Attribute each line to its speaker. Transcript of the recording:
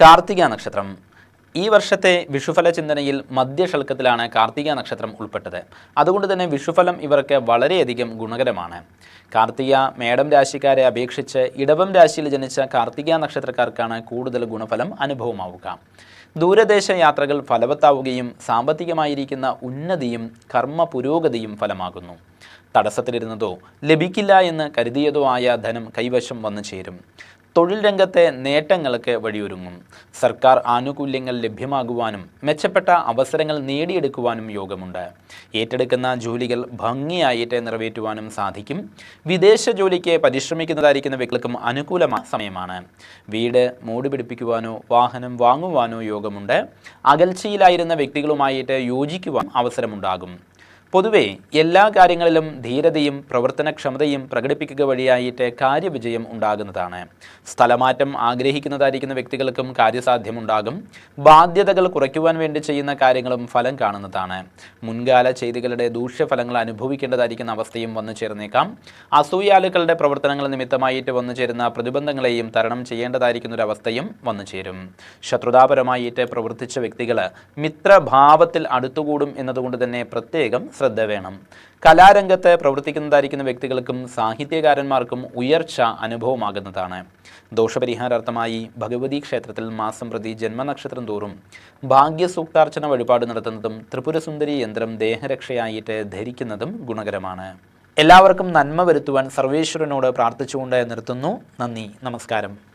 Speaker 1: കാർത്തിക നക്ഷത്രം. ഈ വർഷത്തെ വിഷുഫല ചിന്തനയിൽ മധ്യഷൽക്കത്തിലാണ് കാർത്തിക നക്ഷത്രം ഉൾപ്പെട്ടത്. അതുകൊണ്ട് തന്നെ വിഷുഫലം ഇവർക്ക് വളരെയധികം ഗുണകരമാണ്. കാർത്തിക മേടം രാശിക്കാരെ അപേക്ഷിച്ച് ഇടവം രാശിയിൽ ജനിച്ച കാർത്തിക നക്ഷത്രക്കാർക്കാണ് കൂടുതൽ ഗുണഫലം അനുഭവമാവുക. ദൂരദേശ യാത്രകൾ ഫലവത്താവുകയും സാമ്പത്തികമായിരിക്കുന്ന ഉന്നതിയും കർമ്മ പുരോഗതിയും ഫലമാകുന്നു. തടസ്സത്തിലിരുന്നതോ ലഭിക്കില്ല എന്ന് കരുതിയതോ ആയ ധനം കൈവശം വന്നു ചേരും. തൊഴിൽ രംഗത്തെ നേട്ടങ്ങൾക്ക് വഴിയൊരുങ്ങും. സർക്കാർ ആനുകൂല്യങ്ങൾ ലഭ്യമാകുവാനും മെച്ചപ്പെട്ട അവസരങ്ങൾ നേടിയെടുക്കുവാനും യോഗമുണ്ട്. ഏറ്റെടുക്കുന്ന ജോലികൾ ഭംഗിയായിട്ട് നിറവേറ്റുവാനും സാധിക്കും. വിദേശ ജോലിക്ക് പരിശ്രമിക്കുന്നതായിരിക്കുന്ന വ്യക്തികൾക്കും അനുകൂലമായ സമയമാണ്. വീട് മോടി പിടിപ്പിക്കുവാനോ വാഹനം വാങ്ങുവാനോ യോഗമുണ്ട്. അകൽച്ചയിലായിരുന്ന വ്യക്തികളുമായിട്ട് യോജിക്കുവാൻ അവസരമുണ്ടാകും. പൊതുവെ എല്ലാ കാര്യങ്ങളിലും ധീരതയും പ്രവർത്തനക്ഷമതയും പ്രകടിപ്പിക്കുക വഴിയായിട്ട് കാര്യവിജയം ഉണ്ടാകുന്നതാണ്. സ്ഥലമാറ്റം ആഗ്രഹിക്കുന്നതായിരിക്കുന്ന വ്യക്തികൾക്കും കാര്യസാധ്യമുണ്ടാകും. ബാധ്യതകൾ കുറയ്ക്കുവാൻ വേണ്ടി ചെയ്യുന്ന കാര്യങ്ങളും ഫലം കാണുന്നതാണ്. മുൻകാല ചെയ്തികളുടെ ദൂഷ്യഫലങ്ങൾ അനുഭവിക്കേണ്ടതായിരിക്കുന്ന അവസ്ഥയും വന്നു ചേർന്നേക്കാം. അസൂയാലുക്കളുടെ പ്രവർത്തനങ്ങൾ നിമിത്തമായിട്ട് വന്നു ചേരുന്ന പ്രതിബന്ധങ്ങളെയും തരണം ചെയ്യേണ്ടതായിരിക്കുന്ന ഒരു അവസ്ഥയും വന്നു ചേരും. ശത്രുതാപരമായിട്ട് പ്രവർത്തിച്ച വ്യക്തികൾ മിത്രഭാവത്തിൽ അടുത്തുകൂടും എന്നതുകൊണ്ട് തന്നെ പ്രത്യേകം ശ്രദ്ധ വേണം. കലാരംഗത്ത് പ്രവർത്തിക്കുന്നതായിരിക്കുന്ന വ്യക്തികൾക്കും സാഹിത്യകാരന്മാർക്കും ഉയർച്ച അനുഭവമാകുന്നതാണ്. ദോഷപരിഹാരാർത്ഥമായി ഭഗവതി ക്ഷേത്രത്തിൽ മാസം പ്രതി ജന്മനക്ഷത്രം തോറും ഭാഗ്യസൂക്താർച്ചന വഴിപാട് നടത്തുന്നതും ത്രിപുരസുന്ദരി യന്ത്രം ദേഹരക്ഷയായിട്ട് ധരിക്കുന്നതും ഗുണകരമാണ്. എല്ലാവർക്കും നന്മ വരുത്തുവാൻ സർവേശ്വരനോട് പ്രാർത്ഥിച്ചുകൊണ്ട് നിർത്തുന്നു. നന്ദി, നമസ്കാരം.